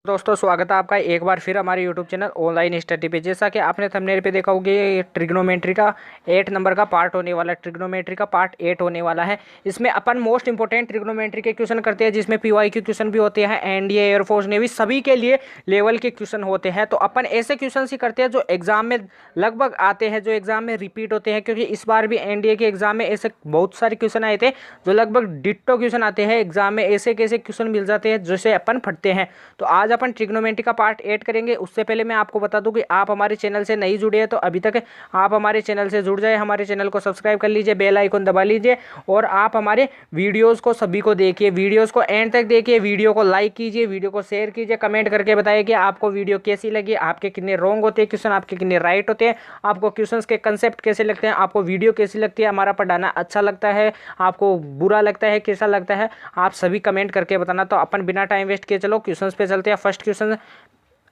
दोस्तों स्वागत है आपका एक बार फिर हमारे YouTube चैनल ऑनलाइन स्टडी पे। जैसा कि आपने थंबनेल पे देखा होगा ये ट्रिग्नोमेट्री का 8 नंबर का पार्ट होने वाला है। ट्रिग्नोमेट्री का पार्ट 8 होने वाला है। इसमें अपन मोस्ट इंपोर्टेंट ट्रिग्नोमेट्री के क्वेश्चन करते हैं, जिसमें PY के क्वेश्चन भी होते हैं, एनडीए एयरफोर्स नेवी सभी के लिए लेवल के क्वेश्चन होते हैं। तो अपन ऐसे क्वेश्चन ही करते हैं जो एग्जाम में लगभग आते हैं, जो एग्जाम में रिपीट होते हैं, क्योंकि इस बार भी एनडीए के एग्जाम में ऐसे बहुत सारे क्वेश्चन आए थे जो लगभग डिट्टो क्वेश्चन आते हैं एग्जाम में। ऐसे कैसे क्वेश्चन मिल जाते हैं जिसे अपन पढ़ते हैं। तो आज अपन ट्रिग्नोमेट्री का पार्ट 8 करेंगे। उससे पहले मैं आपको बता दूं कि आप हमारे चैनल से नहीं जुड़े हैं तो अभी तक आप हमारे चैनल से जुड़ जाए, हमारे चैनल को सब्सक्राइब कर लीजिए, बेल आइकन दबा लीजिए और आप हमारे वीडियोस को सभी को देखिए, वीडियोस को एंड तक देखिए, वीडियो को लाइक कीजिए, वीडियो को शेयर कीजिए, कमेंट करके बताइए कि आपको वीडियो कैसी लगी, आपके कितने रॉन्ग होते हैं क्वेश्चन, आपके कितने राइट होते हैं, आपको क्वेश्चंस के कंसेप्ट कैसे लगते हैं, आपको वीडियो कैसी लगती है, हमारा पढ़ाना अच्छा लगता है, आपको बुरा लगता है, कैसा लगता है, आप सभी कमेंट करके बताना। तो अपन बिना टाइम वेस्ट किए चलो क्वेश्चंस पे चलते हैं। फर्स्ट क्वेश्चन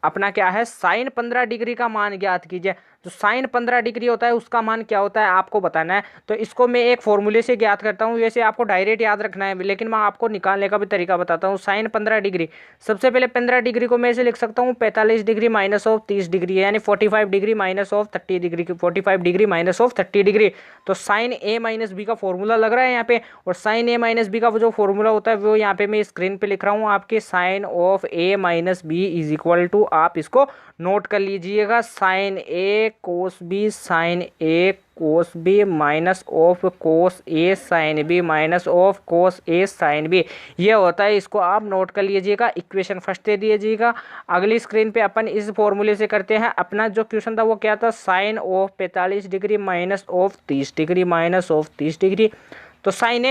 अपना क्या है, साइन 15 डिग्री का मान ज्ञात कीजिए। जो साइन 15 डिग्री होता है उसका मान क्या होता है आपको बताना है। तो इसको मैं एक फॉर्मूले से ज्ञात करता हूँ। वैसे आपको डायरेक्ट याद रखना है, लेकिन मैं आपको निकालने का भी तरीका बताता हूँ। साइन 15 डिग्री, सबसे पहले 15 डिग्री को मैं ऐसे लिख सकता हूँ 45 डिग्री माइनस ऑफ 30 डिग्री, यानी 45 degree minus of 30 degree, 45 degree minus of 30 degree. तो साइन ए माइनस बी का फॉर्मूला लग रहा है यहाँ पे, और साइन ए माइनस बी का जो फॉर्मूला होता है वो यहाँ पे मैं स्क्रीन पे लिख रहा हूँ आपके। Sine of A minus B is equal to, आप इसको नोट कर लीजिएगा, sine A cos B sine A cos B minus of cos A sine B minus of cos A sine B, ये होता है। इसको आप नोट कर लीजिएगा, इक्वेशन फर्स्ट दे दीजिएगा। अगली स्क्रीन पे अपन इस फॉर्मूले से करते हैं। अपना जो क्वेश्चन था वो क्या था, sine of 45 degree minus of 30 degree minus of 30 degree. तो साइन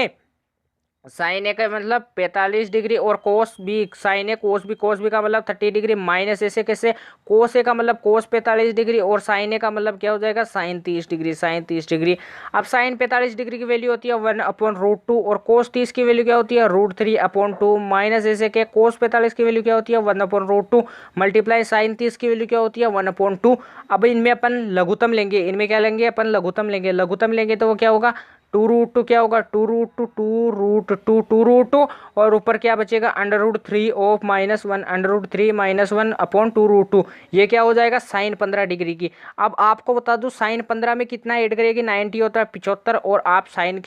ए का मतलब 45 डिग्री और cos B, sine A cos B का मतलब 30 डिग्री माइनस ऐसे कैसे, कोस ए का मतलब कोस 45 डिग्री और साइन ए का मतलब क्या हो जाएगा, साइन 30 डिग्री, साइन 30 डिग्री। अब साइन 45 डिग्री की वैल्यू होती है 1/√2 और कोस 30 की वैल्यू क्या होती है √3/2 माइनस ऐसे के कोस 45 की वैल्यू क्या होती है 1/√2 मल्टीप्लाई साइन 30 की वैल्यू क्या होती है 1/2। अब इनमें अपन लघुत्तम लेंगे, इनमें क्या लेंगे अपन लघुत्तम लेंगे, लघुत्तम लेंगे तो वो क्या होगा 2√2, क्या होगा 2√2 और ऊपर क्या बचेगा √3 ऑफ -1, √3 -1 अपॉन 2√2, ये क्या हो जाएगा साइन 15 डिग्री की। अब आपको बता दूं साइन 15 में कितना ऐड करेगी, 90 होता है 75, और आप साइन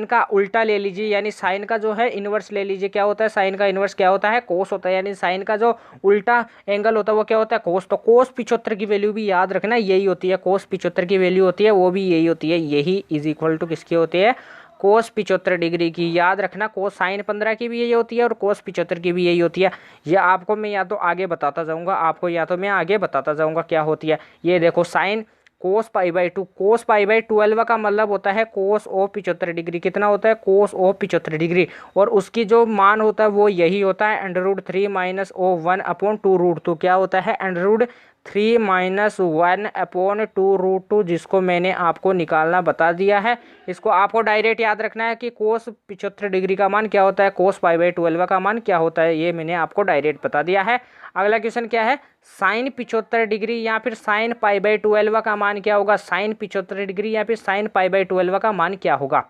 का उल्टा ले लीजिए, यानी साइन का जो है इनवर्स ले लीजिए। क्या होता है साइन का इनवर्स, क्या होता है कोस होता है, यानी साइन का जो उल्टा एंगल होता है वो क्या होता है कोस। तो कोस 75 की वैल्यू भी याद रखना यही होती है, कोस 75 की वैल्यू होती है वो भी यही होती है, यही इज इक्वल टू किसकी होती है, कोस 75 डिग्री की। याद रखना कोस साइन 15 की भी यही होती है और कोस 75 की भी यही होती है। ये आपको मैं या तो आगे बताता जाऊंगा, आपको या तो मैं आगे बताता जाऊंगा क्या होती है। ये देखो साइन कोस π/2, कोस π/12 का मतलब होता है कोस ऑफ 75 डिग्री, कितना होता है कोस ऑफ 75 डिग्री, और उसकी जो मान होता है वो यही होता है √3 माइनस ऑफ 1/2√2, क्या होता है √3 माइनस 1/2√2, जिसको मैंने आपको निकालना बता दिया है। इसको आपको डायरेक्ट याद रखना है कि कोस 75 डिग्री का मान क्या होता है, कोस π/12 का मान क्या होता है, ये मैंने आपको डायरेक्ट बता दिया है। अगला क्वेश्चन क्या है, साइन 75 डिग्री या फिर साइन π/12 का मान क्या होगा, साइन 75 डिग्री या फिर साइन π/12 का मान क्या होगा।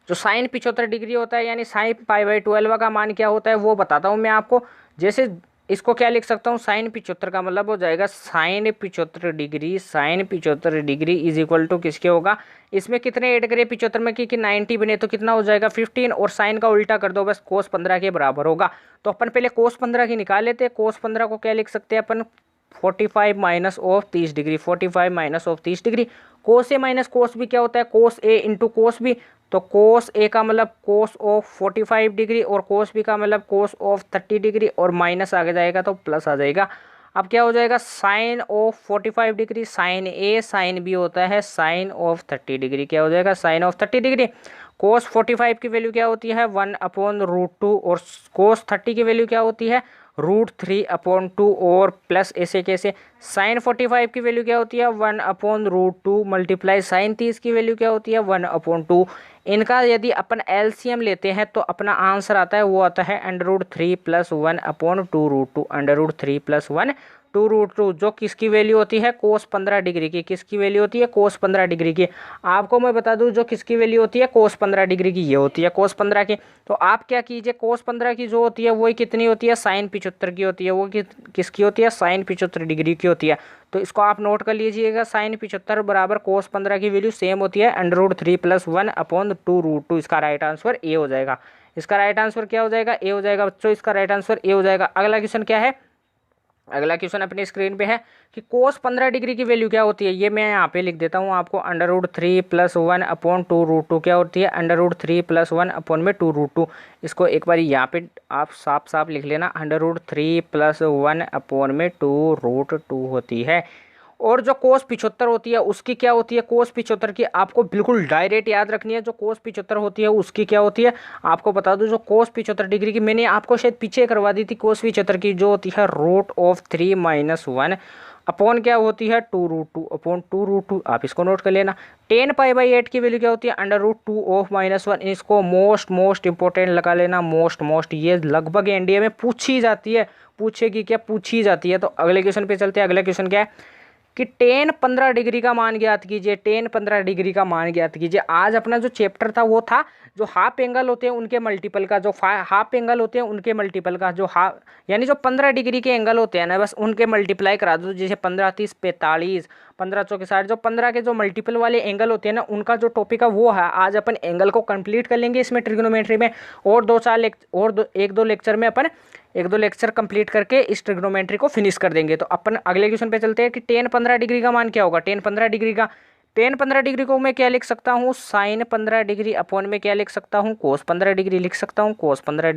जो साइन 75 डिग्री होता है यानी साइन π/12 का मान क्या होता है वो बताता हूँ मैं आपको। जैसे इसको क्या लिख सकता हूँ, साइन 75 का मतलब हो जाएगा sine 75 degree, sine 75 degree is equal to किसके होगा, इसमें कितने ऐड करें 75 में कि 90 बने तो कितना हो जाएगा 15, और साइन का उल्टा कर दो बस कोस 15 के बराबर होगा। तो अपन पहले कोस 15 की निकाल लेते हैं। कोस 15 को क्या लिख सकते हैं अपन 45 minus of 30 degree, 45 minus of 30 degree. Cos A minus cos B क्या होता है कोस ए इंटू कोस बी, तो कोस ए का मतलब कोस ऑफ 45 डिग्री और कोस बी का मतलब कोस ऑफ 30 डिग्री, और माइनस आगे जाएगा तो प्लस आ जाएगा। अब क्या हो जाएगा sine of 45 degree, sine A sine B होता है साइन ऑफ 30 डिग्री, क्या हो जाएगा साइन ऑफ 30 डिग्री। कोस 45 की वैल्यू क्या होती है 1/√2 और कोस 30 की वैल्यू क्या होती है √3/2 और प्लस ऐसे कैसे, साइन 45 की वैल्यू क्या होती है 1/√2 मल्टीप्लाई साइन 30 की वैल्यू क्या होती है 1/2। इनका यदि अपन एलसीएम लेते हैं तो अपना आंसर आता है वो आता है √3 + 1/2√2, √3 + 1 2√2 जो किसकी वैल्यू होती है कोस 15 डिग्री की, किसकी वैल्यू होती है कोस 15 डिग्री की। आपको मैं बता दूं जो किसकी वैल्यू होती है कोस 15 डिग्री की, ये होती है कोस 15 की। तो आप क्या कीजिए कोस 15 की जो होती है वही कितनी होती है साइन 75 की होती है, वो किसकी होती है साइन 75 डिग्री की होती है। तो इसको आप नोट कर लीजिएगा, साइन 75 बराबर कोस 15 की वैल्यू सेम होती है √3+1/2√2। इसका राइट आंसर ए हो जाएगा। इसका राइट आंसर क्या हो जाएगा ए हो जाएगा बच्चों, इसका राइट आंसर ए हो जाएगा। अगला क्वेश्चन क्या है, अगला क्वेश्चन अपनी स्क्रीन पे है कि कोस 15 डिग्री की वैल्यू क्या होती है, ये मैं यहाँ पे लिख देता हूँ आपको, √3+1/2√2 क्या होती है √3+1/2√2। इसको एक बार यहाँ पे आप साफ साफ लिख लेना, √3+1/2√2 होती है। और जो कोस 75 होती है उसकी क्या होती है, कोस 75 की आपको बिल्कुल डायरेक्ट याद रखनी है। जो कोस 75 होती है उसकी क्या होती है आपको बता दूं, जो कोस 75 डिग्री की मैंने आपको शायद पीछे करवा दी थी, कोस 75 की जो होती है √3 - 1 अपॉन क्या होती है 2√2 आप इसको नोट कर लेना। 10π/8 की वैल्यू क्या होती है √2 - 1। इसको मोस्ट इंपॉर्टेंट लगा लेना, मोस्ट ये लगभग एनडीए में पूछी जाती है, पूछेगी क्या पूछी जाती है। तो अगले क्वेश्चन पे चलते हैं। अगला क्वेश्चन क्या है कि tan 15 डिग्री का मान ज्ञात कीजिए, tan 15 डिग्री का मान ज्ञात कीजिए। आज अपना जो चैप्टर था वो था जो हाफ एंगल होते हैं उनके मल्टीपल का, जो हाफ एंगल होते हैं उनके मल्टीपल का, जो हाफ यानी जो 15 डिग्री के एंगल होते हैं ना बस उनके मल्टीप्लाई करा दो। जैसे 15 30 45, 15 चौके 60, जो 15 के जो मल्टीपल वाले एंगल होते हैं ना उनका जो टॉपिक है वो है। आज अपन एंगल को कंप्लीट कर लेंगे इसमें ट्रिग्नोमेट्री में, और एक दो लेक्चर में अपन एक दो लेक्चर कंप्लीट करके इस ट्रिग्नोमेट्री को फिनिश कर देंगे। तो अपन अगले क्वेश्चन पे चलते हैं कि tan 15 डिग्री का मान क्या होगा। tan 15 डिग्री को मैं क्या लिख सकता हूँ साइन 15 डिग्री अपॉन में क्या लिख सकता हूँ कोस 15 डिग्री लिख सकता हूँ, कोस 15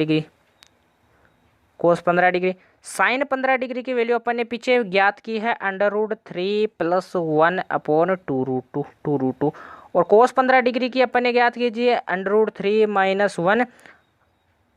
डिग्री। साइन 15 डिग्री की वैल्यू अपन ने पीछे ज्ञात की है √3+1/2√2। और कोस 15 डिग्री की अपन ने ज्ञात कीजिए √3 - 1,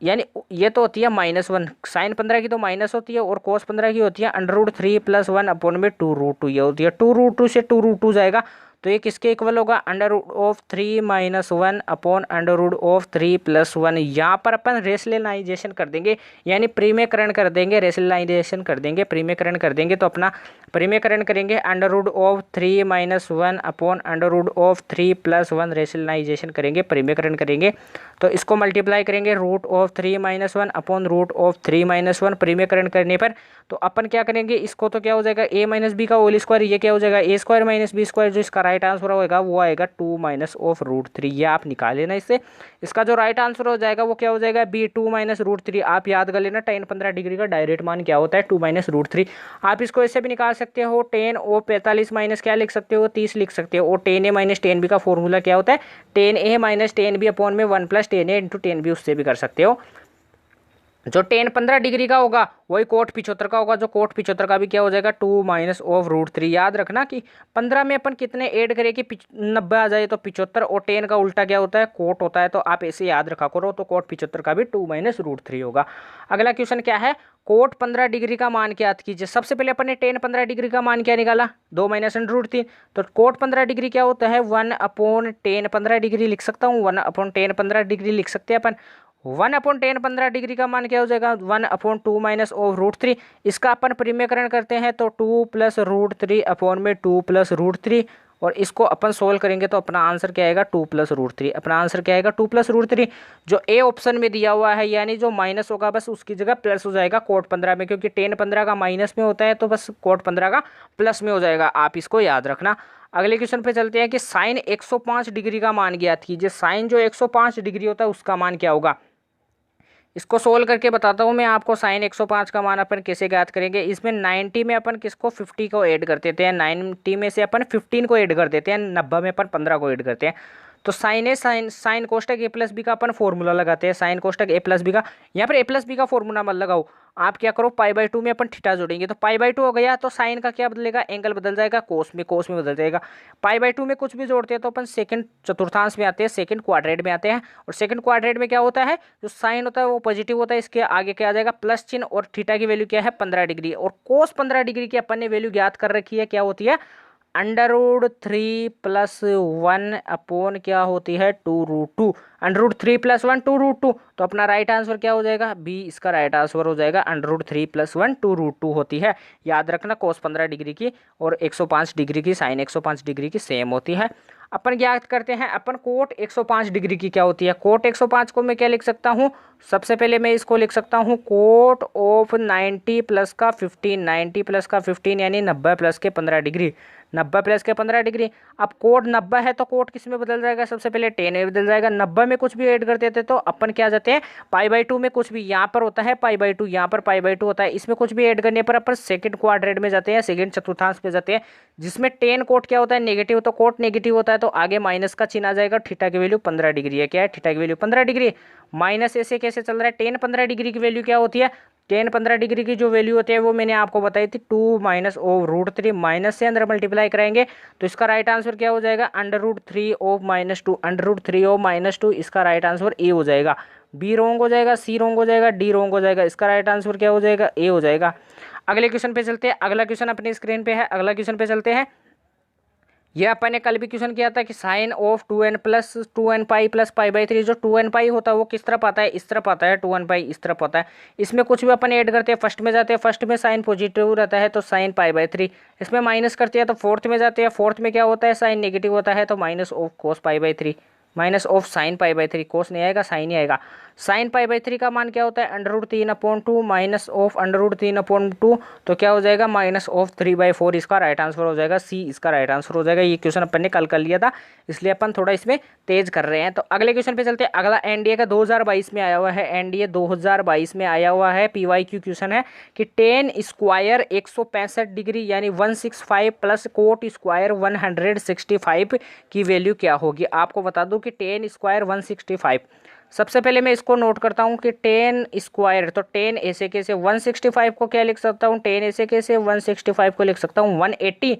यानी ये तो होती है -1, साइन 15 की तो माइनस होती है और कोस 15 की होती है √3+1/2√2। ये होती है 2√2 से 2√2 जाएगा तो ये किसके इक्वल होगा √3 - 1/√3+1। यहाँ पर अपन रेशनलाइजेशन कर देंगे, यानी प्रीमेयकरण कर देंगे, रेशनलाइजेशन कर देंगे, प्रीमेयकरण कर देंगे। तो अपना प्रीमेयकरण करेंगे √3 - 1/√3+1 रेशनलाइजेशन करेंगे, प्रीमेयकरण करेंगे। तो इसको मल्टीप्लाई करेंगे √3 - 1/√3 - 1 प्रीमेयकरण करने पर। तो अपन क्या करेंगे इसको, तो क्या हो जाएगा a - b का होल स्क्वायर, ये क्या हो जाएगा a² - b²। जो इसका राइट आंसर होगा वो आएगा 2 - √3। ये आप निकाल लेना इससे। इसका जो राइट आंसर हो जाएगा वो क्या हो जाएगा b 2 - √3। आप याद कर लेना tan 15 डिग्री का डायरेक्ट मान क्या होता है 2 - √3। आप इसको ऐसे भी निकाल सकते हो, tan o 45 माइनस क्या लिख सकते हो 30 लिख सकते हो। और tan a - tan b का फॉर्मूला क्या होता है tan a - tan b upon में 1 + tan a × tan b, उससे भी कर सकते हो। जो tan 15 डिग्री का होगा वही कोट 75 का होगा, जो कोट 75 का भी क्या हो जाएगा 2 - √3। याद रखना कि 15 में अपन कितने ऐड करें कि 90 आ जाए तो 75, और tan का उल्टा क्या होता है कोट होता है। तो आप ऐसे याद रखा करो, तो कोट 75 का भी 2 - √3 होगा। अगला क्वेश्चन क्या है, कोट 15 डिग्री का मान क्या कीजिए। सबसे पहले अपन ने tan 15 डिग्री का मान क्या निकाला 2 - √3। तो कोट 15 डिग्री क्या होता है 1/tan 15 डिग्री लिख सकता हूँ, 1/tan 15 डिग्री लिख सकते हैं अपन। 1/tan 15 डिग्री का मान क्या हो जाएगा 1/2 - √3। इसका अपन प्रीमेयकरण करते हैं तो 2 + √3 अपॉन में 2 + √3, और इसको अपन सोल्व करेंगे तो अपना आंसर क्या आएगा 2 + √3। अपना आंसर क्या आएगा 2 + √3। जो ए ऑप्शन में दिया हुआ है यानी जो माइनस होगा बस उसकी जगह प्लस हो जाएगा कोट 15 में, क्योंकि tan 15 का माइनस में होता है तो बस कोट 15 का प्लस में हो जाएगा। आप इसको याद रखना। अगले क्वेश्चन पे चलते हैं कि साइन 105 डिग्री का मान ज्ञात कीजिए। साइन जो 105 डिग्री होता है उसका मान क्या होगा, इसको सोल्व करके बताता हूँ मैं आपको। साइन 105 का मान अपन कैसे ज्ञात करेंगे, इसमें 90 में अपन किसको 50 को ऐड कर देते हैं, 90 में से अपन 15 को ऐड कर देते हैं, 90 में अपन 15 को ऐड करते हैं। तो साइन कोष्टक a + b का अपन फॉर्मूला लगाते हैं, साइन कोष्टक a + b का। यहाँ पर a + b का फॉर्मूला मत लगाओ, आप क्या करो π/2 में अपन थीटा जोड़ेंगे तो π/2 हो गया। तो साइन का क्या बदलेगा एंगल बदल जाएगा, कोस में बदल जाएगा। π/2 में कुछ भी जोड़ते हैं तो अपन सेकंड चतुर्थांश में आते हैं, सेकंड क्वाड्रेंट में आते हैं। और सेकंड क्वाड्रेंट में क्या होता है जो साइन होता है वो पॉजिटिव होता है, इसके आगे क्या आ जाएगा प्लस चिन्ह, और थीटा की वैल्यू क्या है 15 डिग्री। और कोस 15 डिग्री की अपन ने वैल्यू ज्ञात कर रखी है क्या होती है √3+1 अपॉन क्या होती है 2√2। √3+1 2√2, तो अपना राइट आंसर क्या हो जाएगा बी, इसका राइट आंसर हो जाएगा √3+1 2√2 होती है। याद रखना cos 15 डिग्री की और 105 डिग्री की साइन 105 डिग्री की सेम होती है। अपन याद करते हैं अपन कोट 105 डिग्री की क्या होती है। कोट 105 को मैं क्या लिख सकता हूँ, सबसे पहले मैं इसको लिख सकता हूँ कोट ऑफ 90 प्लस का 15, 90 प्लस का 15 यानी 90 प्लस के 15 डिग्री, 90 प्लस के 15 डिग्री। अब कोट 90 है तो कोट किस में बदल जाएगा, सबसे पहले 10 में बदल जाएगा। 90 में कुछ भी ऐड कर देते तो अपन क्या जाते हैं π/2 में, कुछ भी यहाँ पर होता है π/2, यहाँ पर π/2 होता है, इसमें कुछ भी ऐड करने पर अपन सेकंड क्वाड्रेंट में जाते हैं, सेकंड चतुर्थांश पे जाते हैं, जिसमें 10 कोट क्या होता है नेगेटिव, तो कोट नेगेटिव होता है तो आगे माइनस का चिन्ह आ जाएगा। थीटा की वैल्यू 15 डिग्री है, क्या है थीटा की वैल्यू 15 डिग्री। माइनस ऐसे कैसे चल रहा है, 10 15 डिग्री की वैल्यू क्या होती है, 10 15 डिग्री की जो वैल्यू होती है वो मैंने आपको बताई थी 2 माइनस ऑफ √3, माइनस से अंदर मल्टीप्लाई कराएंगे तो इसका राइट आंसर क्या हो जाएगा √3 ऑफ -2, √3 ऑफ -2, इसका राइट आंसर ए हो जाएगा। बी रोंग हो जाएगा, सी रोंग हो जाएगा, डी रोंग हो जाएगा, इसका राइट आंसर क्या हो जाएगा ए हो जाएगा। अगले क्वेश्चन पे चलते हैं, अगला क्वेश्चन अपने स्क्रीन पे है, अगला क्वेश्चन पे चलते हैं। यह अपन ने कल भी क्वेश्चन किया था कि sine of 2n plus 2n pi plus π/3, जो 2n पाई होता है वो किस तरफ आता है, इस तरफ आता है, 2n पाई इस तरफ आता है। इसमें कुछ भी अपन ऐड करते हैं, फर्स्ट में जाते हैं, फर्स्ट में साइन पॉजिटिव रहता है तो साइन π/3, इसमें माइनस करते हैं तो फोर्थ में जाते हैं, फोर्थ में क्या होता है साइन नेगेटिव होता है तो minus of cos π/3, minus of sine π/3, cos नहीं आएगा साइन ही आएगा। साइन π/3 का मान क्या होता है √3/2 माइनस ऑफ √3/2, तो क्या हो जाएगा माइनस ऑफ 3/4, इसका राइट आंसर हो जाएगा सी, इसका राइट आंसर हो जाएगा। ये क्वेश्चन अपन ने कल कर लिया था इसलिए अपन थोड़ा इसमें तेज कर रहे हैं। तो अगले क्वेश्चन पे चलते हैं। अगला एनडीए का 2022 में आया हुआ है, एनडीए 2022 में आया हुआ है, PYQ क्वेश्चन है कि टेन स्क्वायर 165 डिग्री यानी 165 प्लस कोट स्क्वायर 165 की वैल्यू क्या होगी। आपको बता दूं कि टेन स्क्वायर 165, सबसे पहले मैं इसको नोट करता हूँ कि 10 स्क्वायर, तो 10 ऐसे कैसे 165 को क्या लिख सकता हूँ, 10 ऐसे कैसे 165 को लिख सकता हूँ 180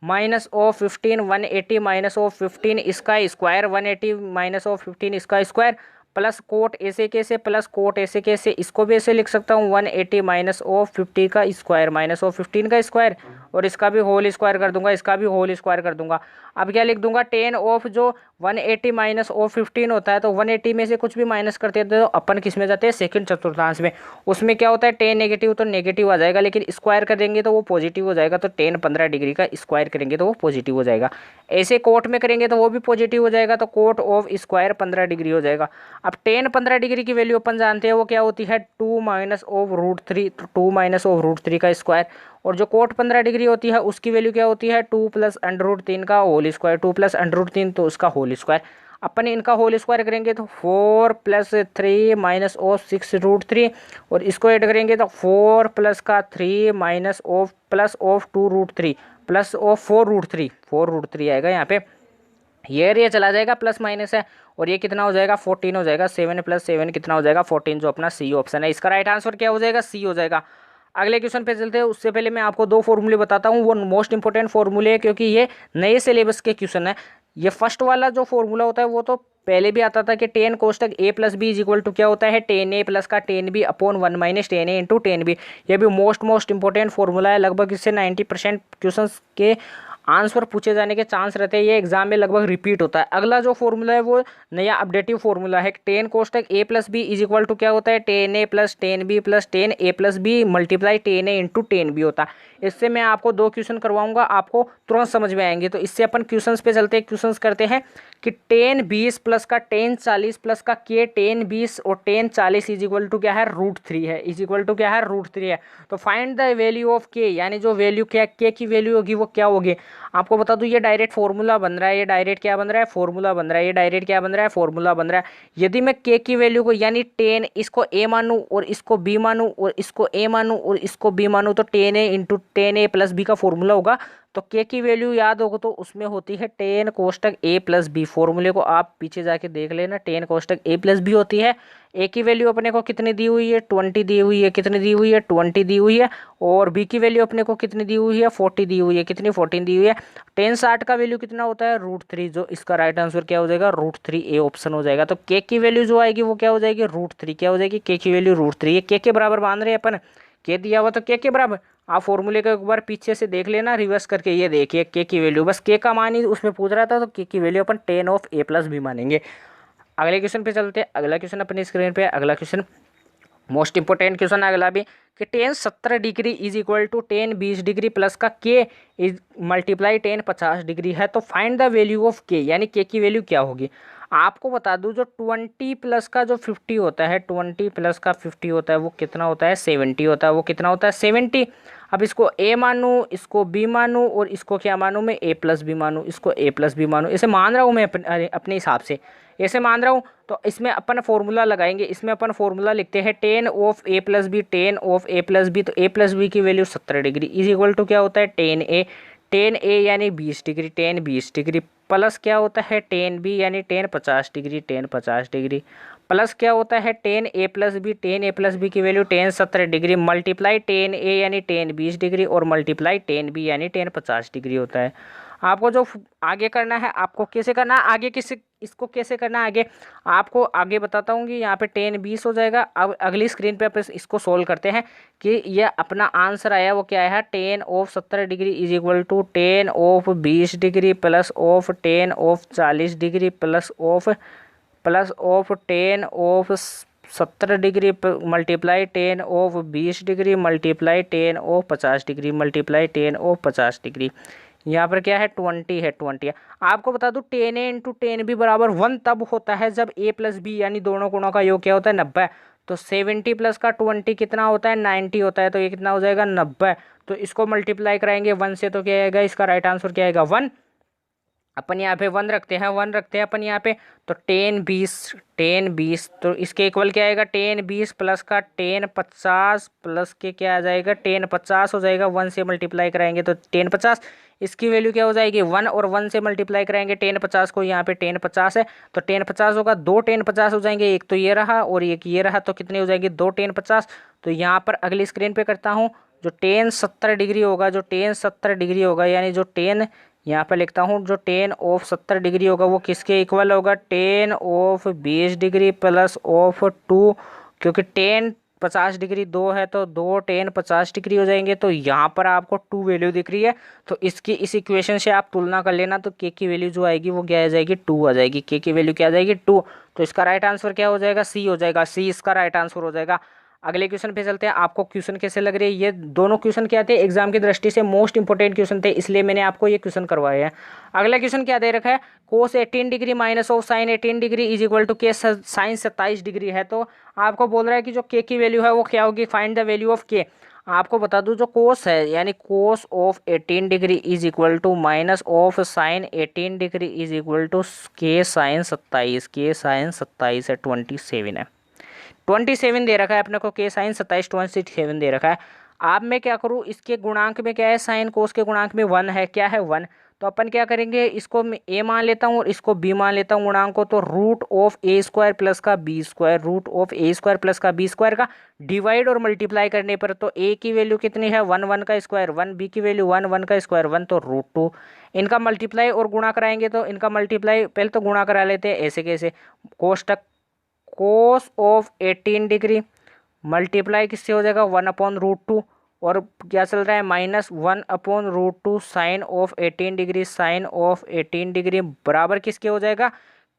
माइनस ऑफ 15, 180 माइनस ऑफ 15 इसका स्क्वायर, 180 माइनस ऑफ 15 इसका स्क्वायर, प्लस कोट ऐसे कैसे, प्लस कोट ऐसे कैसे, इसको भी ऐसे लिख सकता हूँ 180 माइनस ऑफ 50 का स्क्वायर, माइनस ऑफ 15 का स्क्वायर, और इसका भी होल स्क्वायर कर दूंगा, इसका भी होल स्क्वायर कर दूंगा। अब क्या लिख दूंगा 10 ऑफ जो 180 माइनस ऑफ 15 होता है तो 180 में से कुछ भी माइनस करते हैं तो अपन किस में जाते हैं सेकंड चतुर्थांश में, उसमें क्या होता है 10 नेगेटिव तो नेगेटिव आ जाएगा, लेकिन स्क्वायर करेंगे तो वो पॉजिटिव हो जाएगा, तो 10 15 डिग्री का स्क्वायर करेंगे तो वो पॉजिटिव हो जाएगा। ऐसे कोट में करेंगे तो वो भी पॉजिटिव हो जाएगा, तो कोट ऑफ स्क्वायर 15 डिग्री हो जाएगा। अब 10 15 डिग्री की वैल्यू अपन जानते हैं वो क्या होती है 2 माइनस ऑफ √3, 2 माइनस ऑफ √3 का स्क्वायर, और जो कोट 15 डिग्री होती है उसकी वैल्यू क्या होती है 2 प्लस √3 का होल स्क्वायर, 2 प्लस √3 तो उसका होल स्क्वायर। अपन इनका होल स्क्वायर करेंगे तो 4 प्लस 3 माइनस ऑफ 6√3, और इसको ऐड करेंगे तो 4 प्लस का 3 minus of plus of 2√3 plus of 4√3, 4√3 आएगा यहाँ पे, ये चला जाएगा प्लस माइनस है, और ये कितना हो जाएगा 14 हो जाएगा, 7 प्लस 7 कितना हो जाएगा 14, जो अपना सी ऑप्शन है, इसका राइट आंसर क्या हो जाएगा सी हो जाएगा। अगले क्वेश्चन पे चलते हैं, उससे पहले मैं आपको दो फॉर्मूले बताता हूँ, वो मोस्ट इंपॉर्टेंट फॉर्मूले है क्योंकि ये नए सिलेबस के क्वेश्चन है। ये फर्स्ट वाला जो फॉर्मूला होता है वो तो पहले भी आता था कि टेन कोष्टक a plus B is equal to क्या होता है 10a प्लस का 10b upon 1 minus 10a into 10b। ये भी मोस्ट इंपॉर्टेंट फॉर्मूला है, लगभग इससे 90% क्वेश्चन के आंसर पूछे जाने के चांस रहते हैं, ये एग्जाम में लगभग रिपीट होता है। अगला जो फॉर्मूला है वो नया अपडेटिव फॉर्मूला है, टेन कोष्टक a plus B is equal to क्या होता है 10a plus 10b plus 10a plus B multiply 10a into 10b होता है। इससे मैं आपको दो क्वेश्चन करवाऊंगा, आपको तुरंत समझ में आएंगे। तो इससे अपन क्वेश्चंस पे चलते हैं, क्वेश्चंस करते हैं कि 10 20 प्लस का 10 40 प्लस का के 10 20 और 10 40 इज इक्वल टू क्या है √3 है, इज इक्वल टू क्या है √3 है। तो फाइंड द वैल्यू ऑफ के, यानी जो वैल्यू क्या के की वैल्यू होगी वो क्या होगी। आपको बता दूं ये डायरेक्ट फॉर्मूला बन रहा है, ये डायरेक्ट क्या बन रहा है फॉर्मूला बन रहा है, ये डायरेक्ट क्या बन रहा है फॉर्मूला बन रहा है। यदि मैं के की वैल्यू को यानी 10 इसको a मानूं और इसको b मानूं और इसको a मानूं और इसको b मानूं तो 10a into 10a plus B का फॉर्मूला होगा। तो के की वैल्यू याद होगा तो उसमें होती है 10 कोष्टक a प्लस बी। फॉर्मूले को आप पीछे जाके देख लेना, 10 कोष्टक a प्लस बी होती है। ए की वैल्यू अपने को कितनी दी हुई है 20 दी हुई है, कितनी दी हुई है 20 दी हुई है, और बी की वैल्यू अपने को कितनी दी हुई है 40 दी हुई है, कितनी 14 दी हुई है। 10 60 का वैल्यू कितना होता है √3, जो इसका राइट आंसर क्या हो जाएगा √3 ए ऑप्शन हो जाएगा। तो के की वैल्यू जो आएगी वो क्या हो जाएगी √3, क्या हो जाएगी के की वैल्यू √3। ये के बराबर मान रहे हैं अपन, के दिया हुआ तो के बराबर। आप फॉर्मूले को एक बार पीछे से देख लेना रिवर्स करके, ये देखिए के की वैल्यू, बस के का मान ही उसमें पूछ रहा था तो के की वैल्यू अपन ten of A plus B मानेंगे। अगले क्वेश्चन पे चलते हैं। अगला क्वेश्चन अपनी स्क्रीन पे, अगला क्वेश्चन मोस्ट इंपोर्टेंट क्वेश्चन अगला भी, कि tan 70 degree is equal to tan 20 degree plus का K is multiply ten 50 degree है, तो फाइंड द वैल्यू ऑफ के, यानी के की वैल्यू क्या होगी। आपको बता दूं जो 20 प्लस का जो 50 होता है, 20 प्लस का 50 होता है वो कितना होता है, 70 होता है। वो कितना होता है, 70। अब इसको ए मानूं, इसको बी मानूं और इसको क्या मानूं मैं, ए प्लस बी मानूं, इसको ए प्लस बी मानूं, इसे मान रहा हूँ मैं अपने हिसाब से, ऐसे मान रहा हूँ। तो इसमें अपन फॉर्मूला लगाएंगे, इसमें अपन फॉर्मूला लिखते हैं tan of A plus B, ten of A plus B, तो ए प्लस बी की value 70 degree is equal to क्या होता है, टेन ए, टेन ए यानी 20 डिग्री, टेन 20 डिग्री प्लस क्या होता है टेन बी यानी ten 50 degree, ten 50 degree plus क्या होता है ten A plus B, ten A plus B की value ten 70 degree multiply ten A यानी टेन 20 डिग्री और मल्टीप्लाई टेन बी यानी टेन 50 डिग्री होता है। आपको जो आगे करना है, आपको कैसे करना है आगे, किसी इसको कैसे करना है आगे आपको आगे बताता हूँ कि यहाँ पे टेन 20 हो जाएगा। अब अगली स्क्रीन पे अपन इसको सोल्व करते हैं कि ये अपना आंसर आया वो क्या है, ten of 70 degree is equal to tan of 20 degree plus of tan of 40 degree plus of tan of 70 degree multiply tan of 20 degree multiply tan of 50 degree multiply tan of 50 degree. यहाँ पर क्या है 20 है, 20 है। आपको बता दूं ten A into ten B बराबर 1 तब होता है जब ए प्लस बी यानी दोनों गुणों का योग क्या होता है 90। तो 70 प्लस का 20 कितना होता है 90 होता है, तो ये कितना हो जाएगा 90। तो इसको मल्टीप्लाई कराएंगे 1 से तो क्या आएगा, इसका राइट आंसर क्या आएगा 1। अपन यहाँ पे 1 रखते हैं, 1 रखते हैं अपन यहाँ पे, तो टेन 20 तो इसके इक्वल क्या आएगा टेन 20 प्लस का टेन 50 प्लस के क्या आ जाएगा टेन 50 हो जाएगा। 1 से मल्टीप्लाई कराएंगे तो टेन 50, इसकी वैल्यू क्या हो जाएगी 1 और 1 से मल्टीप्लाई कराएंगे टेन 50 को, यहाँ पे टेन 50 है तो टेन 50 होगा, दो टेन 50 हो जाएंगे, एक तो ये रहा और एक ये रहा, तो कितने हो जाएंगे दो टेन 50। तो यहाँ पर अगली स्क्रीन पे करता हूँ, जो टेन 70 डिग्री होगा, जो टेन 70 डिग्री होगा यानी जो टेन यहाँ पे लिखता हूँ, जो टेन ऑफ 70 डिग्री होगा वो किसके इक्वल होगा, ten of 20 degree plus of 2, क्योंकि टेन 50 डिग्री दो है तो दो टेन 50 डिग्री हो जाएंगे। तो यहाँ पर आपको 2 वैल्यू दिख रही है, तो इसकी इस इक्वेशन से आप तुलना कर लेना, तो के की वैल्यू जो आएगी वो क्या आ जाएगी 2 आ जाएगी, के की वैल्यू क्या आ जाएगी 2। तो इसका राइट आंसर क्या हो जाएगा, सी हो जाएगा, सी इसका राइट आंसर हो जाएगा। अगले क्वेश्चन पे चलते हैं। आपको क्वेश्चन कैसे लग रहे हैं, ये दोनों क्वेश्चन क्या थे एग्जाम की दृष्टि से मोस्ट इंपोर्टेंट क्वेश्चन थे, इसलिए मैंने आपको ये क्वेश्चन करवाए हैं। अगला क्वेश्चन क्या दे रखा है, cos 18 degree minus of sine 18 degree is equal to K sine 27 degree है। तो आपको बोल रहा है कि जो के की वैल्यू है वो क्या होगी, फाइंड द वैल्यू ऑफ के। आपको बता दूं जो कोस है यानी cos of 18 degree is equal to minus of sine 18 degree is equal to K sine 27, K sine 27 है 27 है, 27 दे रखा है अपने को, के साइन 27 27 दे रखा है। अब मैं क्या करूँ, इसके गुणांक में क्या है, साइन कोस के गुणांक में 1 है, क्या है 1। तो अपन क्या करेंगे, इसको मैं ए मान लेता हूँ और इसको बी मान लेता हूँ गुणांक को, तो root of A square plus का B square, root of A square plus का बी स्क्वायर का डिवाइड और मल्टीप्लाई करने पर तो ए की वैल्यू कितनी है 1 1 का स्क्वायर 1, बी की वैल्यू 1 1 का स्क्वायर 1, तो रूट 2। इनका मल्टीप्लाई और गुणा कराएंगे, तो इनका मल्टीप्लाई पहले तो गुणा करा लेते हैं ऐसे कैसे, कोष्टक कोस ऑफ 18 डिग्री मल्टीप्लाई किससे हो जाएगा 1 अपॉन रूट 2, और क्या चल रहा है -1 upon root 2 sine of 18 degree, sine of 18 degree बराबर किसके हो जाएगा,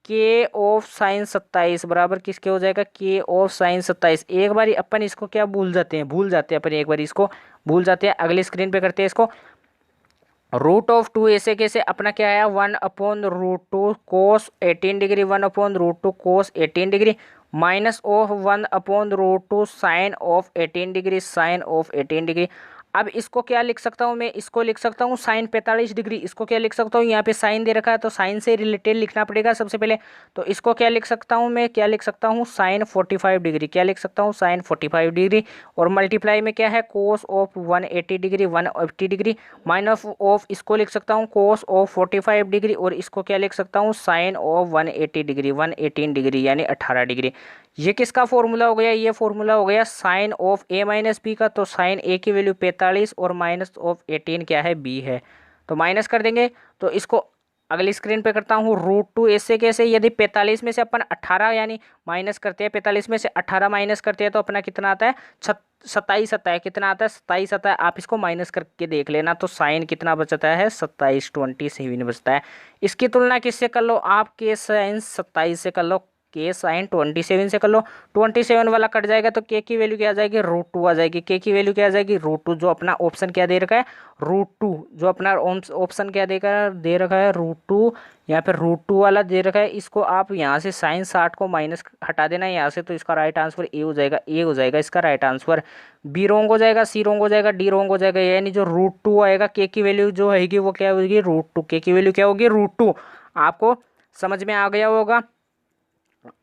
के ऑफ साइन 27 बराबर किसके हो जाएगा, के ऑफ साइन 27। एक बार अपन इसको क्या भूल जाते हैं अपन एक बार इसको भूल जाते हैं। अगली स्क्रीन पे करते हैं इसको, रूट ऑफ 2 ऐसे कैसे, अपना क्या आया 1 upon root 2 cos 18 degree, 1 upon root 2 cos 18 degree minus of 1 upon root 2 sine of 18 degree, sine of 18 degree. अब इसको क्या लिख सकता हूँ मैं, इसको लिख सकता हूँ साइन 45 डिग्री। इसको क्या लिख सकता हूँ, यहाँ पे साइन दे रखा है तो साइन से रिलेटेड लिखना पड़ेगा सबसे पहले। तो इसको क्या लिख सकता हूँ मैं, क्या लिख सकता हूँ साइन 45 डिग्री, क्या लिख सकता हूँ साइन 45 डिग्री, और मल्टीप्लाई में क्या है cos of 180 degree, 180 degree minus of इसको लिख सकता हूँ कोस ऑफ 45 डिग्री, और इसको क्या लिख सकता हूँ साइन ऑफ 180 डिग्री, 118 डिग्री यानी 18 डिग्री। ये किसका फॉर्मूला हो गया, ये फॉर्मूला हो गया sine of A minus B का। तो साइन ए की वैल्यू 45 और माइनस ऑफ 18 क्या है बी है, तो माइनस कर देंगे। तो इसको अगली स्क्रीन पे करता हूँ √2। ऐसे कैसे, यदि 45 में से अपन 18 यानी माइनस करते हैं, 45 में से 18 माइनस करते हैं तो अपना कितना आता है, 27 आता है। कितना आता है, 27 आता है। आप इसको माइनस करके देख लेना तो साइन कितना बचता है, 27 बचता है। इसकी तुलना किससे कर लो आप, के साइन 27 से कर लो, के साइन 27 से कर लो। 27 वाला कट जाएगा तो के की वैल्यू क्या आ जाएगी, √2 आ जाएगी। के की वैल्यू क्या आ जाएगी, √2। जो अपना ऑप्शन क्या दे रखा है, √2। जो अपना ऑप्शन क्या दे रखा है, √2। यहाँ पे √2 वाला दे रखा है। इसको आप यहाँ से साइन 60 को माइनस हटा देना यहाँ से, तो इसका राइट आंसर ए हो जाएगा। ए हो जाएगा इसका राइट आंसर। बी रोंग हो जाएगा, सी रोंग हो जाएगा, डी रोंग हो जाएगा। यानी जो √2 आएगा, के की वैल्यू जो होगी वो क्या होगी, √2। के की वैल्यू क्या होगी, √2। आपको समझ में आ गया होगा।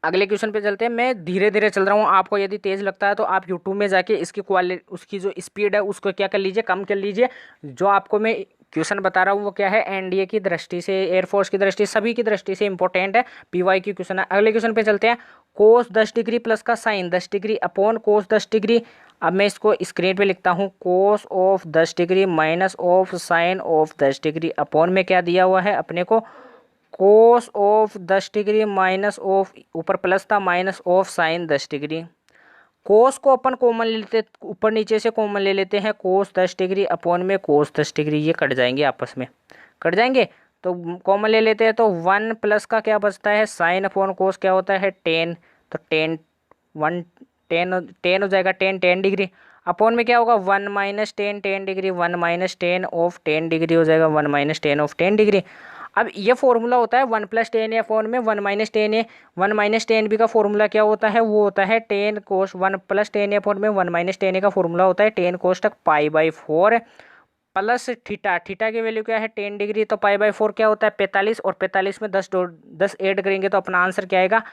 अगले क्वेश्चन पे चलते हैं। मैं धीरे धीरे चल रहा हूँ, आपको यदि तेज लगता है तो आप यूट्यूब में जाके इसकी क्वालिटी, उसकी जो स्पीड है उसको क्या कर लीजिए, कम कर लीजिए। जो आपको मैं क्वेश्चन बता रहा हूँ वो क्या है, एनडीए की दृष्टि से, एयरफोर्स की दृष्टि, सभी की दृष्टि से इंपॉर्टेंट है, पीवाई की क्वेश्चन है। अगले क्वेश्चन पे चलते हैं। कोस 10 डिग्री प्लस का sine 10 degree upon cos 10 degree. अब मैं इसको स्क्रीन पे लिखता हूँ, cos of 10 degree minus of sine of 10 degree upon में क्या दिया हुआ है अपने को, cos of 10 degree minus of, ऊपर प्लस था, minus of sine 10 degree. Cos को अपन कॉमन ले लेते, ऊपर नीचे से कॉमन ले लेते हैं। कोस 10 डिग्री अपॉन में कोस 10 डिग्री, ये कट जाएंगे आपस में, कट जाएंगे तो कॉमन ले लेते हैं। तो 1 प्लस का क्या बचता है, साइन अपॉन कोस क्या होता है, 10। तो 10 1 10 हो जाएगा, 10 डिग्री अपॉन में क्या होगा, 1 minus 10 degree, 1 minus 10 of 10 degree हो जाएगा, 1 माइनस 10 ऑफ 10 डिग्री। अब ये फॉर्मूला होता है 1 प्लस 10 ए अपॉन में 1 माइनस 10 ए। 1 माइनस 10 बी का फॉर्मूला क्या होता है, वो होता है 10 कोस 1 प्लस 10 ए अपॉन में 1 माइनस 10 ए का फॉर्मूला होता है 10 कोस तक π/4 प्लस थीटा। थीटा की वैल्यू क्या है, 10 डिग्री। तो π/4 क्या होता है, 45। और 45 में 10 ऐड करेंगे तो अपना आंसर क्या आएगा,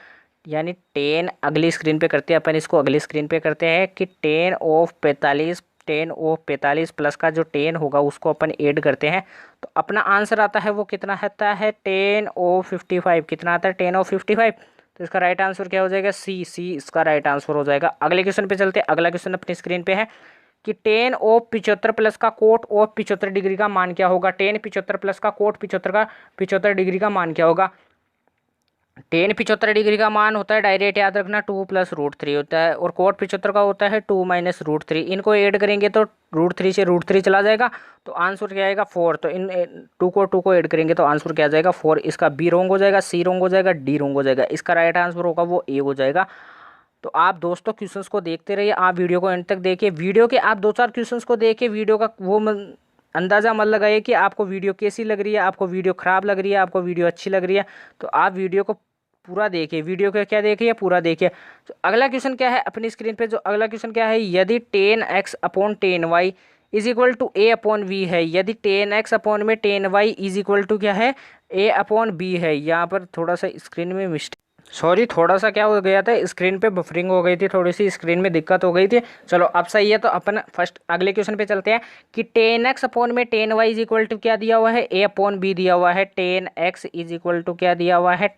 यानी 10। अगली स्क्रीन पे करते हैं अपन इसको, अगली स्क्रीन पे करते हैं कि 10 ऑफ 45, 10 ऑफ 45 प्लस का जो 10 होगा उसको अपन ऐड करते हैं तो अपना आंसर आता है वो कितना आता है, 10 ऑफ 55। कितना आता है, 10 ऑफ 55। तो इसका राइट आंसर क्या हो जाएगा, सी इसका राइट आंसर हो जाएगा। अगले क्वेश्चन पे चलते हैं। अगला क्वेश्चन अपनी स्क्रीन पे है कि 10 ऑफ 75 प्लस का कोट ऑफ 75 डिग्री का मान क्या होगा। 10 75 प्लस का कोट 75 डिग्री का मान क्या होगा। 10 75 डिग्री का मान होता है, डायरेक्ट याद रखना, 2 प्लस √3 होता है। और कोट 75 का होता है 2 माइनस √3। इनको ऐड करेंगे तो √3 से √3 चला जाएगा तो आंसर क्या आएगा, 4। तो इन 2 को ऐड करेंगे तो आंसर क्या आ जाएगा, 4। इसका बी रोंग हो जाएगा, सी रोंग हो जाएगा, डी रोंग हो जाएगा। इसका राइट आंसर होगा वो ए हो जाएगा। तो आप दोस्तों क्वेश्चंस को देखते रहिए, आप वीडियो को एंड तक देखिए। वीडियो के आप 2-4 क्वेश्चंस को देखिए, वीडियो का वो अंदाज़ा मत लगाइए कि आपको वीडियो कैसी लग रही है, आपको वीडियो ख़राब लग रही है, आपको वीडियो अच्छी लग रही है। तो आप वीडियो को पूरा देखिए, वीडियो को क्या देखिए, पूरा देखिए। तो अगला क्वेश्चन क्या है अपनी स्क्रीन पे, जो अगला क्वेश्चन क्या है, यदि 10x upon 10y is equal to a upon v है। यदि 10x अपॉन में 10y इज इक्वल टू क्या है, a अपॉन b है। यहाँ पर थोड़ा सा स्क्रीन में मिस्टेक, सॉरी, थोड़ा सा क्या हो गया था, स्क्रीन पे बफरिंग हो गई थी, थोड़ी सी स्क्रीन में दिक्कत हो गई थी। चलो अब सही है। तो अपन फर्स्ट अगले क्वेश्चन पे चलते हैं कि 10x अपॉन में 10y इज इक्वल टू क्या दिया हुआ है, a अपॉन b दिया हुआ है। 10x इज इक्वल टू क्या दिया हुआ है,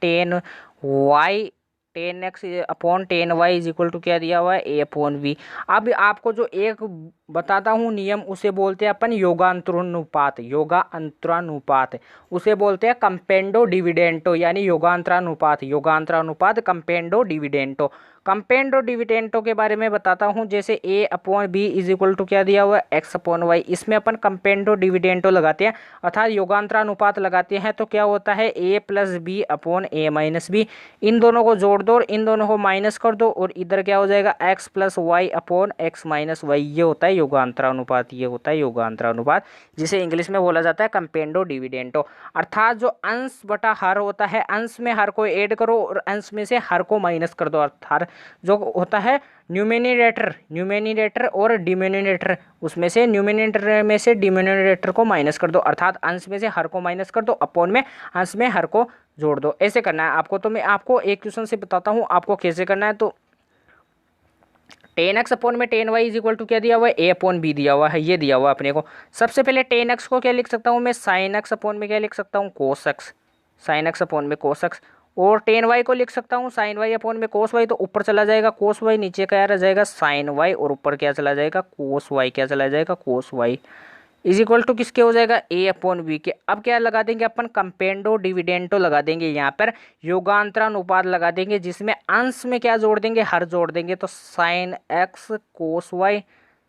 10x upon 10y is equal to क्या दिया हुआ है, a अपॉन b। अब आपको जो एक बताता हूँ नियम, उसे बोलते हैं अपन योगांतरानुपात। योगांतरानुपात उसे बोलते हैं कंपेंडो डिविडेंटो, यानी योगांतरानुपात कंपेंडो डिविडेंटो। कंपेंडो डिविडेंटो के बारे में बताता हूँ। जैसे a upon B is equal to क्या दिया हुआ है, x अपॉन वाई। इसमें अपन कंपेंडो डिविडेंटो लगाते हैं, अर्थात योगांतरानुपात लगाते हैं। तो क्या होता है, a plus B upon a minus B. इन दोनों को जोड़ दो और इन दोनों को माइनस कर दो और इधर क्या हो जाएगा, x plus Y upon x minus Y. ये होता है योगांतरानुपात, ये होता है योगांतरानुपात, जिसे इंग्लिश में बोला जाता है कंपेंडो डिविडेंटो। अर्थात जो अंश बटा हर होता है, अंश में हर को ऐड करो और अंश में से हर को माइनस कर दो। अर्थात जो होता है न्यूमेरेटर और डिनोमिनेटर, उसमें से न्यूमिनेटर में से डिनोमिनेटर को माइनस कर दो। अर्थात अंश में से हर को माइनस कर दो, अपॉन में अंश में हर को जोड़ दो। ऐसे करना है आपको। तो मैं आपको एक क्वेश्चन से बताता हूँ आपको कैसे करना है। तो 10x अपॉन में 10y इज इक्वल टू क्या दिया हुआ है, a अपॉन b दिया हुआ है। ये दिया हुआ है अपने को। सबसे पहले 10x को क्या लिख सकता हूँ मैं, sin x अपॉन में क्या लिख सकता हूँ, cos x। sin x upon में cos x। और 10y को लिख सकता हूँ sin y अपॉन में cos y। तो ऊपर चला जाएगा cos y, नीचे क्या रह जाएगा sin y, और ऊपर क्या चला जाएगा cos y, क्या चला जाएगा cos y। Is equal to किसके हो जाएगा, ए अपॉन बी के। अब क्या लगा देंगे अपन, कंपेंडो डिविडेंटो लगा देंगे, यहाँ पर योगांतरानुपात लगा देंगे, जिसमें अंश में क्या जोड़ देंगे, हर जोड़ देंगे। तो sine x cos y,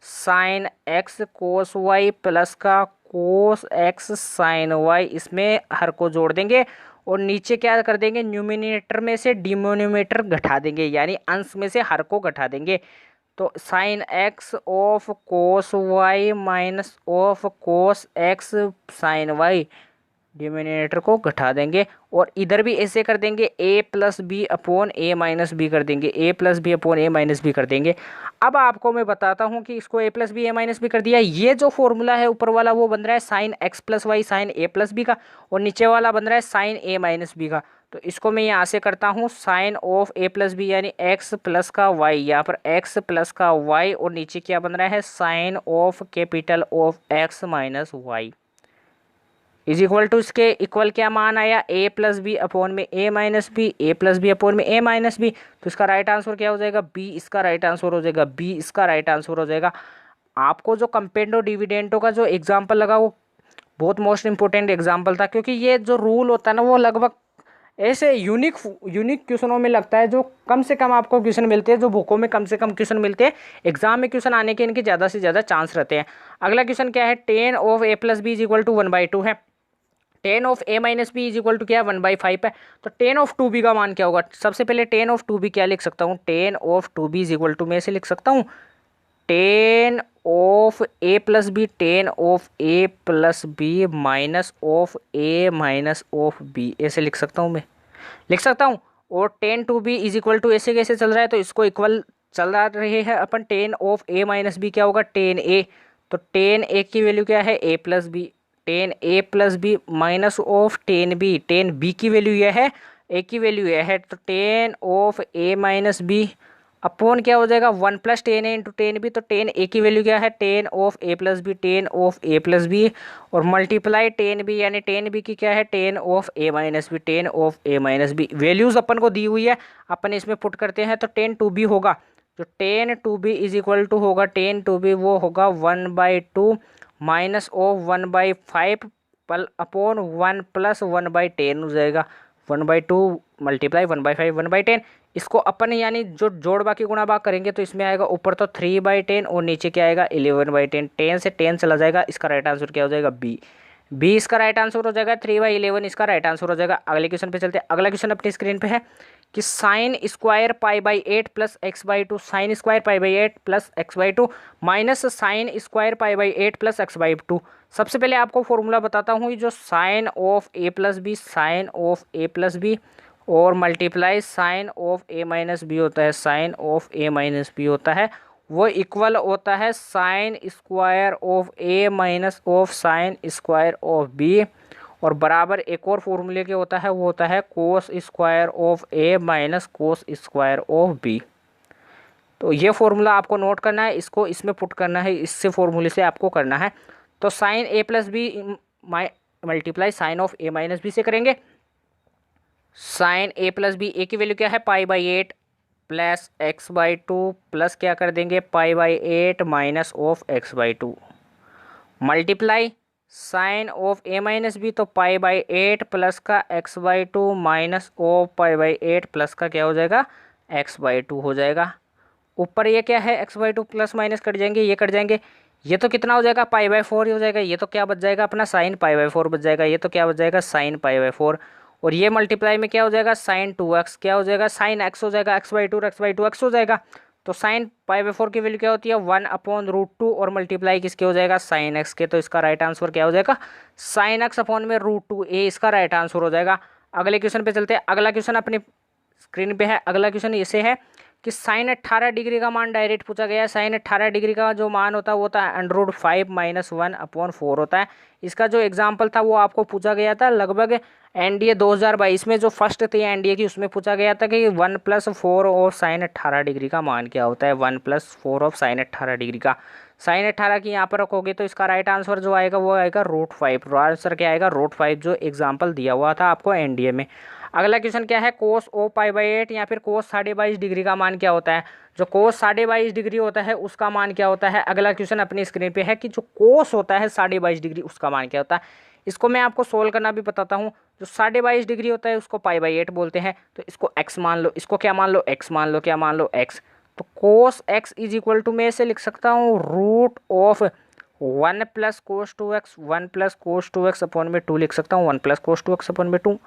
sine x cos y plus का कोस एक्स साइन वाई, इसमें हर को जोड़ देंगे और नीचे क्या कर देंगे, न्यूमिनेटर में से डिनोमिनेटर घटा देंगे, यानी अंश में से हर को घटा देंगे। तो sine X of cos Y minus of cos X sine Y, denominator को घटा देंगे और इधर भी ऐसे कर देंगे, A plus B upon A minus B कर देंगे, A plus B upon A minus B कर देंगे। अब आपको मैं बताता हूँ कि इसको A plus B A minus B कर दिया, ये जो फॉर्मूला है ऊपर वाला वो बन रहा है sine X plus Y sine A plus B का, और नीचे वाला बन रहा है साइन ए माइनस बी का। तो इसको मैं यहाँ से करता हूँ sine of A plus B यानी एक्स प्लस का वाई, यहाँ पर एक्स प्लस का वाई, और नीचे क्या बन रहा है, sine of capital of X minus Y is equal to, इसके इक्वल क्या मान आया, ए प्लस बी अपॉन में A minus B, A plus B upon में ए माइनस बी। तो इसका राइट आंसर क्या हो जाएगा, बी इसका राइट आंसर हो जाएगा, बी इसका राइट आंसर हो जाएगा। आपको जो कंपेंडो डिविडेंटो का जो एग्जाम्पल लगा वो बहुत मोस्ट इंपॉर्टेंट एग्जाम्पल था, क्योंकि ये जो रूल होता है ना वो लगभग ऐसे यूनिक क्वेश्चनों में लगता है, जो कम से कम आपको क्वेश्चन मिलते हैं, जो बुकों में कम से कम क्वेश्चन मिलते हैं, एग्जाम में क्वेश्चन आने के इनके ज़्यादा से ज़्यादा चांस रहते हैं। अगला क्वेश्चन क्या है, ten of A plus B is equal to 1/2 है, ten of A minus B is equal to क्या है, 1/5 है। तो टेन ऑफ 2b का मान क्या होगा, सबसे पहले टेन ऑफ 2b क्या लिख सकता हूँ, tan of 2b is equal to मैं ऐसे लिख सकता हूँ, tan of A plus B, ten of A plus B minus of A minus of B, ऐसे लिख सकता हूँ, मैं लिख सकता हूँ। और tan two B is equal to ऐसे कैसे चल रहा है, तो इसको इक्वल चल रहे हैं अपन, ten of A minus B क्या होगा, टेन ए। तो टेन ए की वैल्यू क्या है, A plus B, ten A plus B minus of ten B, ten B की वैल्यू यह है, ए की वैल्यू यह है। तो ten of A minus B upon क्या हो जाएगा, 1 plus ten A into ten B. तो टेन ए की वैल्यू क्या है, ten of A plus B, ten of A plus B, और मल्टीप्लाई टेन बी, यानी टेन बी की क्या है, ten of A minus B, ten of A minus B. Values अपन को दी हुई है, अपन इसमें पुट करते हैं, तो टेन टू बी होगा, जो tan two B is equal to होगा, टेन टू बी वो होगा 1/2 माइनस ऑफ 1/5 पल अपॉन 1 प्लस 1/10 हो जाएगा, 1/2 मल्टीप्लाई 1/5 1/10। इसको अपन यानी जो जोड़ बाकी गुणा भाग करेंगे तो इसमें आएगा ऊपर तो 3/10 और नीचे क्या आएगा 11/10, 10 से 10 चला जाएगा, इसका राइट आंसर क्या हो जाएगा, बी, बी इसका राइट आंसर हो जाएगा, 3/11 इसका राइट आंसर हो जाएगा। अगले क्वेश्चन पे चलते हैं। अगला क्वेश्चन अपनी स्क्रीन पे है कि sine square π/8 plus x/2, sine square π/8 plus x/2 minus sine square π/8 plus x/2। सबसे पहले आपको फॉर्मूला बताता हूँ, जो sine of A plus B, sine of A plus B और multiply sine of A minus B होता है, sine of A minus B होता है, वो इक्वल होता है sine square of A minus of sine square of B, और बराबर एक और फॉर्मूले के होता है, वो होता है cos square of A minus cos square of B. तो ये फॉर्मूला आपको नोट करना है, इसको इसमें पुट करना है, इससे फॉर्मूले से आपको करना है। तो sine A plus B multiply sine of A minus B से करेंगे, sine A plus B, A की वैल्यू क्या है π/8 प्लस x/2 प्लस क्या कर देंगे π/8 minus of x/2 multiply sine of A minus B, तो π/8 प्लस का x/2 माइनस ऑफ π/8 प्लस का क्या हो जाएगा x/2 हो जाएगा। ऊपर ये क्या है x/2 प्लस माइनस कट जाएंगे, ये कट जाएंगे, ये तो कितना हो जाएगा π/4 हो जाएगा, ये तो क्या बच जाएगा अपना साइन π/4 बच जाएगा, ये तो क्या बच जाएगा साइन π/4, और ये मल्टीप्लाई में क्या हो जाएगा साइन 2x, क्या हो जाएगा साइन x हो जाएगा, x/2 और x/2 x हो जाएगा। तो साइन π/4 की वैल्यू क्या होती है 1/√2 और मल्टीप्लाई किसके हो जाएगा साइन x के। तो इसका राइट आंसर क्या हो जाएगा साइन x अपॉन में √2 ए, इसका राइट आंसर हो जाएगा। अगले क्वेश्चन पे चलते हैं। अगला क्वेश्चन अपनी स्क्रीन पे है। अगला क्वेश्चन ऐसे है कि साइन 18 डिग्री का मान डायरेक्ट पूछा गया है। साइन 18 डिग्री का जो मान होता है वो होता है √5 - 1/4 होता है। इसका जो एग्जाम्पल था वो आपको पूछा गया था लगभग एनडीए 2022 में, जो फर्स्ट थी एनडीए की, उसमें पूछा गया था कि 1+4 ऑफ साइन 18 डिग्री का मान क्या होता है, 1+4 ऑफ साइन 18 डिग्री का। sin 18 की यहाँ पर रखोगे तो इसका राइट आंसर जो आएगा वो आएगा √5। आंसर क्या आएगा √5, जो एग्जाम्पल दिया हुआ था आपको एनडीए में। अगला क्वेश्चन क्या है, कोस ओ π/8 या फिर कोस 22.5 डिग्री का मान क्या होता है। जो कोस 22.5 डिग्री होता है उसका मान क्या होता है। अगला क्वेश्चन अपनी स्क्रीन पे है कि जो कोस होता है 22.5 डिग्री उसका मान क्या होता है। इसको मैं आपको सोल्व करना भी बताता हूँ। जो 22.5 डिग्री होता है उसको π/8 बोलते हैं, तो इसको x मान लो, इसको क्या मान लो, x मान लो, क्या मान लो, x। तो कोस x इज इक्वल टू मैं इसे लिख सकता हूँ √1 + cos2x 1 + cos2x अपॉन में 2 लिख सकता हूँ, 1 + cos2x अपॉन में 2।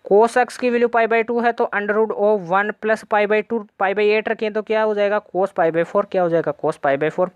कोस एक्स की वैल्यू π/2 है तो √1 + π/2 π/8 रखें तो क्या हो जाएगा, कोस π/4, क्या हो जाएगा, कोस π/4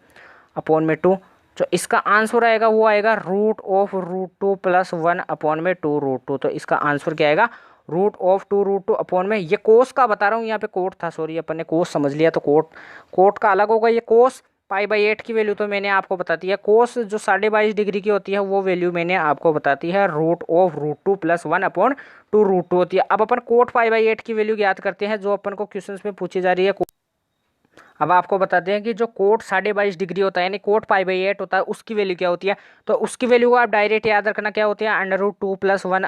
अपॉन में 2। जो इसका आंसर आएगा वो आएगा √2 + 1 अपॉन में 2 √2। तो इसका आंसर क्या आएगा, √2 √2 अपॉन में, ये कोस का बता रहा हूँ, यहाँ पे कोट था, सॉरी अपन ने कोस समझ लिया तो कोट का अलग होगा। ये कोस π/8 की वैल्यू तो मैंने आपको बता दी है। कोस जो 22.5 डिग्री की होती है वो वैल्यू मैंने आपको बताती है √2 + 1 अपॉन 2 √2 होती है। अब अपन कोट π/8 की वैल्यू ज्ञात करते हैं जो अपन को क्वेश्चंस में पूछी जा रही है। अब आपको बताते हैं कि जो कोट 22.5 डिग्री होता है यानी कोट π/8 होता है उसकी वैल्यू क्या होती है। तो उसकी वैल्यू को आप डायरेक्ट याद रखना, क्या होती है, √2 + 1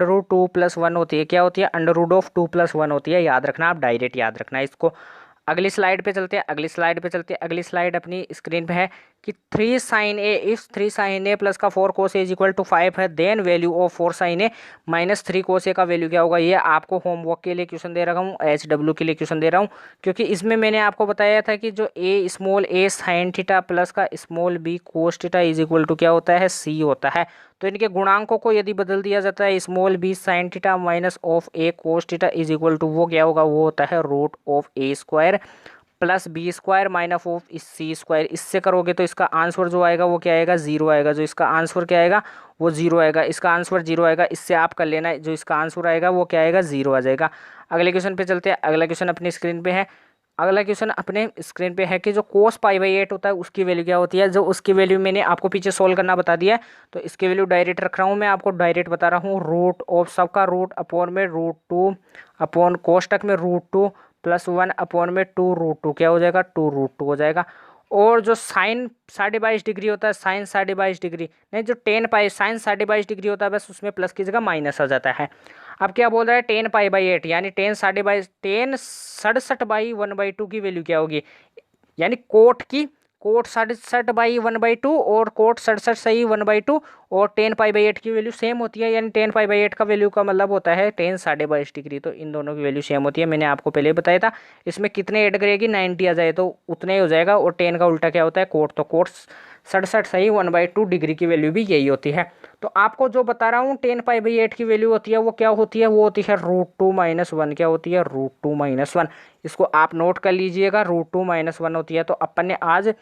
√2 + 1 होती है, क्या होती है, √2 + 1 होती है। याद रखना, आप डायरेक्ट याद रखना इसको। अगली स्लाइड पे चलते हैं, अगली स्लाइड अपनी स्क्रीन पे है कि 3 sin a, if 3 sin a + का 4 cos a = 5 है, then value of 4 sin a - 3 cos a का वैल्यू क्या होगा। ये आपको होमवर्क के लिए क्वेश्चन दे रहा हूँ, HW के लिए क्वेश्चन दे रहा हूँ, क्योंकि इसमें मैंने आपको बताया था कि जो small a sin theta plus का स्मॉल b cos थीटा = क्या होता है, c होता है। तो इनके गुणांकों को यदि बदल दिया जाता है, small b sin theta minus of a cos theta = वो क्या होगा, वो होता है √a² + b² minus of c²। इससे करोगे तो इसका आंसर जो आएगा वो क्या आएगा, 0 आएगा। जो इसका आंसर क्या आएगा, वो 0 आएगा। इसका आंसर 0 आएगा, इससे आप कर लेना, जो इसका आंसर आएगा वो क्या आएगा, 0 आ जाएगा। अगले क्वेश्चन पे चलते हैं। अगला क्वेश्चन अपनी स्क्रीन पे है। अगला क्वेश्चन अपने स्क्रीन पे है कि जो कोस π/8 होता है उसकी वैल्यू क्या होती है। जो उसकी वैल्यू मैंने आपको पीछे सोल्व करना बता दिया है, तो इसकी वैल्यू डायरेक्ट रख रहा हूँ, मैं आपको डायरेक्ट बता रहा हूँ। रूट ऑफ सबका रूट अपॉन में √2 अपॉन कोष्टक में √2 + 1 अपॉन में 2 √2, क्या हो जाएगा, 2 √2 हो जाएगा। और जो साइन 22.5 डिग्री होता है, साइन 22.5 डिग्री नहीं, जो साइन 22.5 डिग्री होता है बस उसमें प्लस की जगह माइनस आ जाता है। अब क्या बोल रहा है, 10 π/8 यानी 10 67/1/2 की वैल्यू क्या होगी, यानी कोट 67/1/2 और कोट 67 सही 1/2 और 10 π/8 की वैल्यू सेम होती है, यानी 10 π/8 का वैल्यू का मतलब होता है 10 22.5 डिग्री। तो इन दोनों की वैल्यू सेम होती है, मैंने आपको पहले बताया था। इसमें कितने ऐड करेगी, 90 आ जाए तो उतने ही हो जाएगा। और 10 का उल्टा क्या होता है, कोट, तो कोट 67 सही 1/2 डिग्री की वैल्यू भी यही होती है। तो आपको जो बता रहा हूँ 10 π/8 की वैल्यू होती है वो क्या होती है, वो होती है √2 - 1, क्या होती है, √2 - 1। इसको आप नोट कर लीजिएगा, √2 - 1 होती है। तो अपन ने आज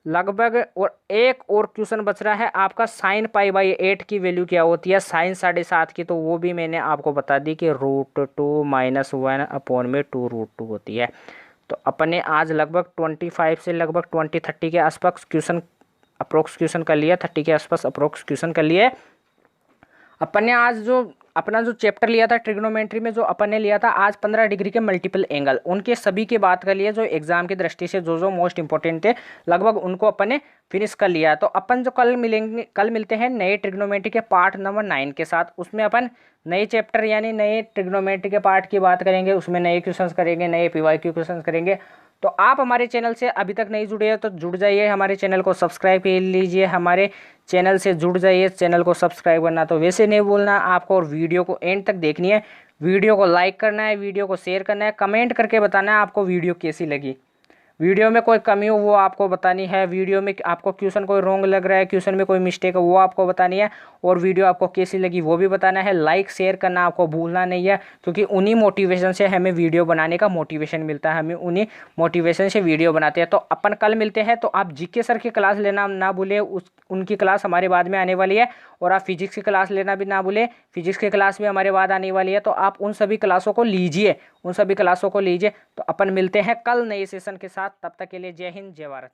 लगभग और एक और क्वेश्चन बच रहा है आपका, साइन π/8 की वैल्यू क्या होती है, साइन 7.5 की, तो वो भी मैंने आपको बता दी कि √2 - 1 अपॉन में 2 √2 होती है। तो अपन ने आज लगभग 25 से लगभग 20-30 के आसपास क्वेश्चन अप्रोक्स क्वेश्चन कर लिया, 30 के आसपास अप्रोक्स क्वेश्चन कर लिए। अपन ने आज जो अपना जो चैप्टर लिया था ट्रिग्नोमेट्री में, जो अपन ने लिया था आज 15 डिग्री के मल्टीपल एंगल, उनके सभी की बात कर लिए, जो एग्जाम की दृष्टि से जो मोस्ट इंपॉर्टेंट थे लगभग उनको अपन ने फिनिश कर लिया। तो अपन जो कल मिलते हैं नए ट्रिग्नोमेट्री के पार्ट नंबर 9 के साथ। उसमें अपन नए चैप्टर यानी नए ट्रिग्नोमेट्री के पार्ट की बात करेंगे, उसमें नए क्वेश्चंस करेंगे, नए PYQ क्वेश्चंस करेंगे। तो आप हमारे चैनल से अभी तक नहीं जुड़े हैं तो जुड़ जाइए, हमारे चैनल को सब्सक्राइब कर लीजिए, हमारे चैनल से जुड़ जाइए। चैनल को सब्सक्राइब करना तो वैसे नहीं भूलना आपको, और वीडियो को एंड तक देखनी है, वीडियो को लाइक करना है, वीडियो को शेयर करना है, कमेंट करके बताना है आपको वीडियो कैसी लगी। वीडियो में कोई कमी हो वो आपको बतानी है, वीडियो में आपको क्वेश्चन कोई रॉन्ग लग रहा है, क्वेश्चन में कोई मिस्टेक है वो आपको बतानी है, और वीडियो आपको कैसी लगी वो भी बताना है। लाइक शेयर करना आपको भूलना नहीं है, क्योंकि उन्हीं मोटिवेशन से हमें वीडियो बनाने का मोटिवेशन मिलता है, हमें उन्हीं मोटिवेशन से वीडियो बनाते हैं। तो अपन कल मिलते हैं। तो आप GK सर की क्लास लेना ना भूलें, उनकी क्लास हमारे बाद में आने वाली है, और आप फिजिक्स की क्लास लेना भी ना भूलें, फिजिक्स की क्लास भी हमारे बाद आने वाली है। तो आप उन सभी क्लासों को लीजिए, उन सभी क्लासों को लीजिए। तो अपन मिलते हैं कल नए सेशन के साथ, तब तक के लिए जय हिंद जय भारत।